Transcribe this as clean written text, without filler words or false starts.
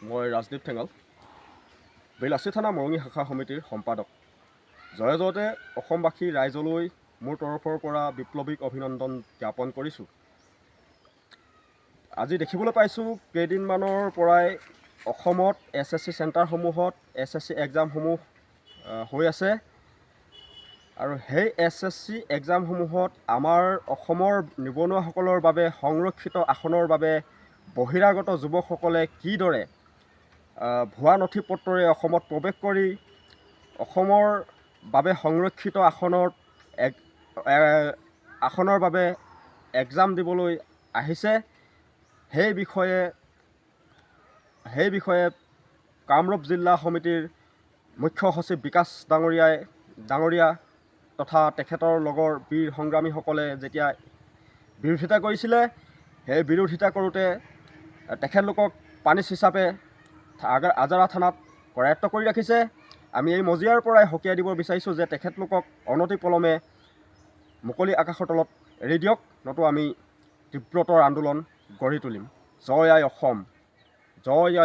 মই ৰাজদীপ ঠেঙাল, বেলাচী থানা মৰঙী শাখা সমিতিৰ সম্পাদক। জয়তে অসমবাসী ৰাইজলৈ মোৰ তৰফৰ পৰা বিপ্লৱিক অভিনন্দন জ্ঞাপন কৰিছোঁ। আজি দেখিবলৈ পাইছোঁ কেইদিনমানৰ পৰাই অসমত SSC চেণ্টাৰসমূহত SSC এক্সামসমূহ হৈ আছে আৰু সেই SSC এক্সামসমূহত আমাৰ অসমৰ নিবনুৱাসকলৰ বাবে সংৰক্ষিত আসনৰ বাবে বহিৰাগত যুৱকসকলে কিদৰে ভুৱা নথি পত্ৰৰে অসমত প্ৰৱেশ কৰি অসমৰ বাবে সংৰক্ষিত আসনৰ বাবে এক্সাম দিবলৈ আহিছে, সেই বিষয়ে কামৰূপ জিলা সমিতিৰ মুখ্য সচিব বিকাশ ডাঙৰীয়া তথা তেখেতৰ লগৰ বীৰ সংগ্ৰামীসকলে যেতিয়া বিৰোধিতা কৰিছিলে, সেই বিৰোধিতা কৰোঁতে তেখেতলোকক পানিছ হিচাপে আজাৰা থানাত কৰায়ত্ব কৰি ৰাখিছে। আমি এই মজিয়াৰ পৰাই সকীয়াই দিব বিচাৰিছোঁ যে তেখেতলোকক অনতিপলমে মুকলি আকাশৰ তলত এৰি দিয়ক, নতু আমি তীব্ৰতৰ আন্দোলন গঢ়ি তুলিম। জয় আই অসম, জয় আই।